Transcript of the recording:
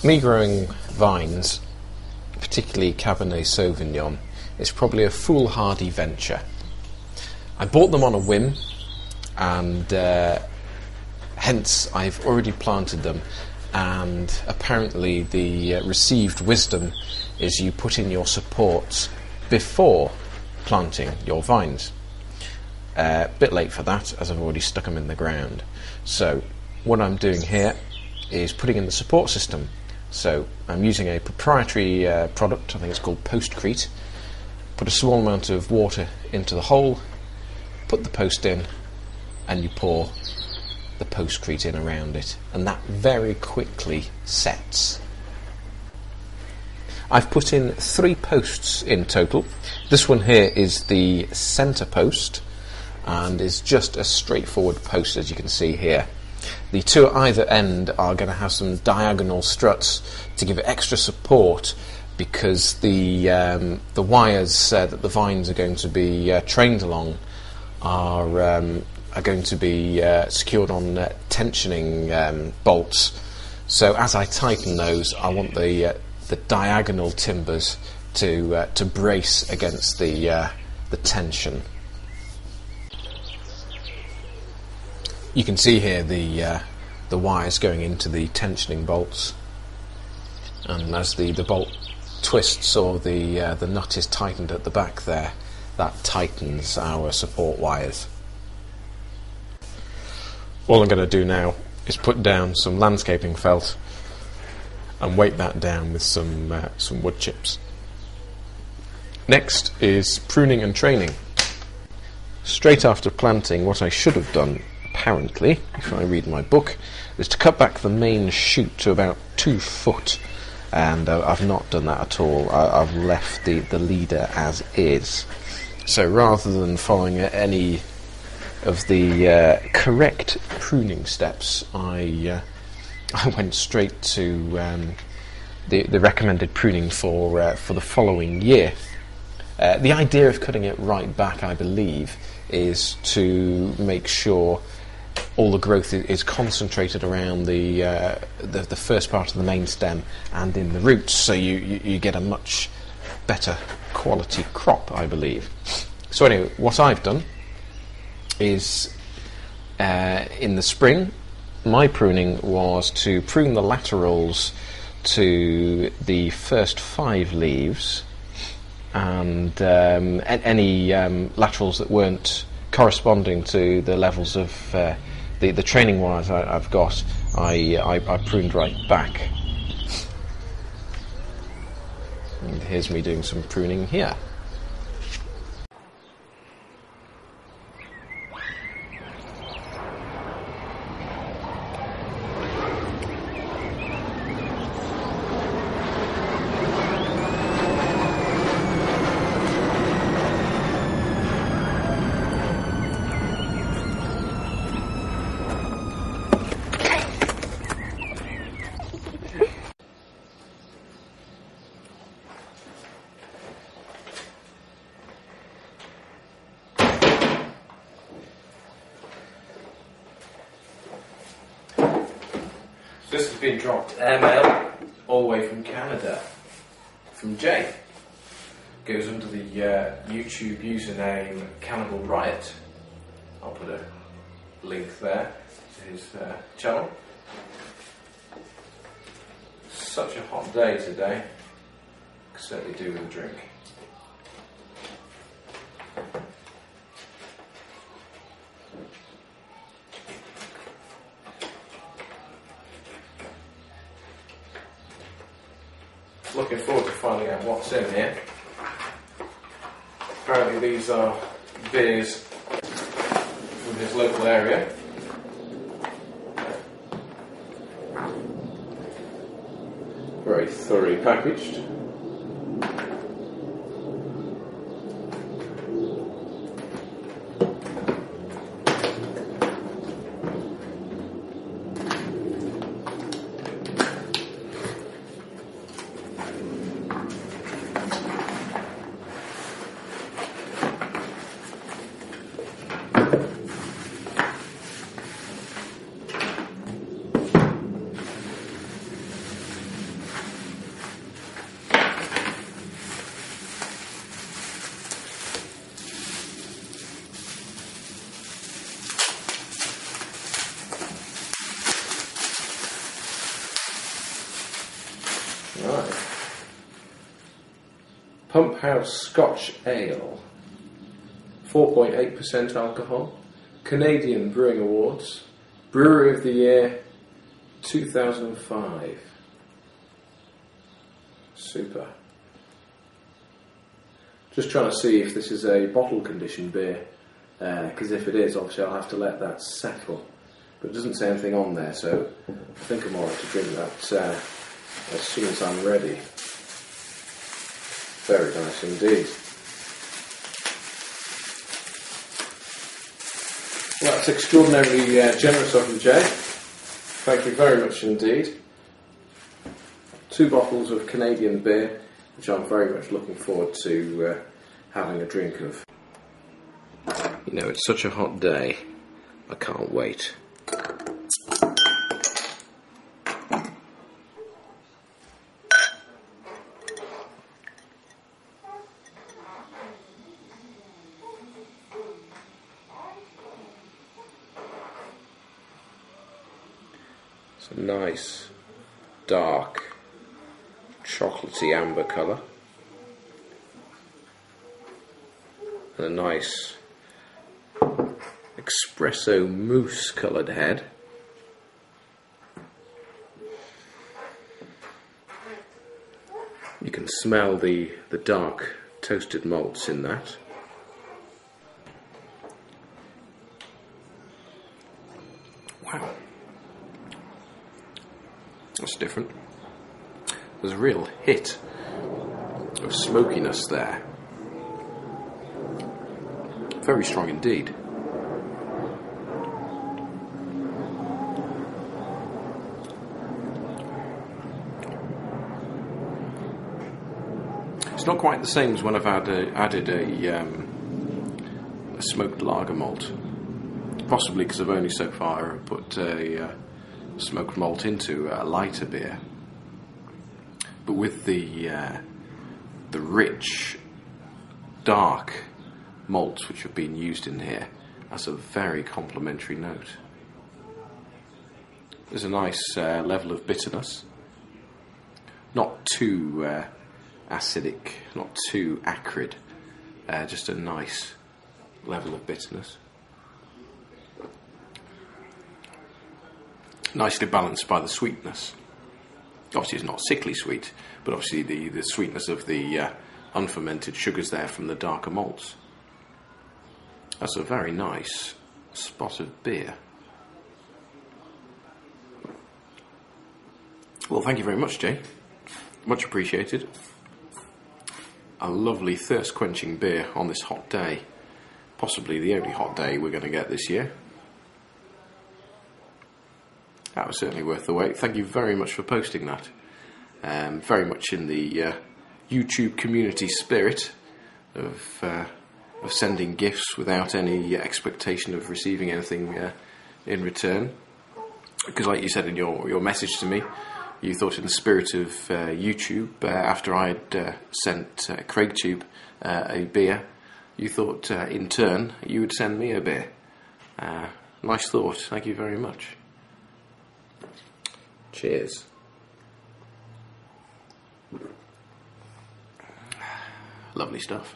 Me growing vines, particularly Cabernet Sauvignon, is probably a foolhardy venture. I bought them on a whim, and hence I've already planted them, and apparently the received wisdom is you put in your supports before planting your vines. A bit late for that, as I've already stuck them in the ground. So what I'm doing here is putting in the support system. So I'm using a proprietary product, I think it's called Postcrete. Put a small amount of water into the hole, put the post in, and you pour the Postcrete in around it, and that very quickly sets. I've put in 3 posts in total. This one here is the centre post, and is just a straightforward post, as you can see here. The 2 at either end are going to have some diagonal struts to give it extra support, because the wires that the vines are going to be trained along are going to be secured on tensioning bolts. So as I tighten those, I want the diagonal timbers to brace against the tension. You can see here the wires going into the tensioning bolts, and as the bolt twists or the nut is tightened at the back there, that tightens our support wires. All I'm going to do now is put down some landscaping felt and weight that down with some wood chips. Next is pruning and training. Straight after planting, what I should have done, apparently, if I read my book, is to cut back the main shoot to about 2 foot, and I've not done that at all. I've left the leader as is. So rather than following any of the correct pruning steps, I went straight to the recommended pruning for the following year. The idea of cutting it right back, I believe, is to make sure all the growth is concentrated around the first part of the main stem and in the roots, so you get a much better quality crop, I believe. So anyway, what I've done is in the spring, my pruning was to prune the laterals to the first 5 leaves, and any laterals that weren't corresponding to the levels of the training wires I've got, I pruned right back. And here's me doing some pruning here. This has been dropped airmail all the way from Canada, from Jay. Goes under the YouTube username Cannibal Riot. I'll put a link there to his channel. Such a hot day today. Could certainly do with a drink. Looking forward to finding out what's in here. Apparently these are beers from his local area. Very thoroughly packaged. Pump House Scotch Ale, 4.8% alcohol, Canadian Brewing Awards, Brewery of the Year 2005. Super. Just trying to see if this is a bottle conditioned beer, because if it is, obviously I'll have to let that settle. But it doesn't say anything on there, so I think I'm alright to drink that as soon as I'm ready. Very nice indeed. Well, that's extraordinarily generous of you, Jay. Thank you very much indeed. 2 bottles of Canadian beer, which I'm very much looking forward to having a drink of. You know, it's such a hot day, I can't wait. It's a nice, dark, chocolatey amber colour. And a nice espresso mousse coloured head. You can smell the dark toasted malts in that. Wow. That's different. There's a real hit of smokiness there. Very strong indeed. It's not quite the same as when I've added a smoked lager malt. Possibly because I've only so far put a smoked malt into a lighter beer. But with the rich, dark malts which have been used in here, that's a very complementary note. There's a nice level of bitterness. Not too acidic, not too acrid. Just a nice level of bitterness. Nicely balanced by the sweetness. Obviously it's not sickly sweet, but obviously the sweetness of the unfermented sugars there from the darker malts. That's a very nice spot of beer. Well, thank you very much, Jay. Much appreciated. A lovely thirst-quenching beer on this hot day. Possibly the only hot day we're going to get this year. That was certainly worth the wait. Thank you very much for posting that. Very much in the YouTube community spirit of sending gifts without any expectation of receiving anything in return. Because like you said in your message to me, you thought in the spirit of YouTube, after I had sent CraigTube a beer, you thought in turn you would send me a beer. Nice thought. Thank you very much. Cheers. Lovely stuff.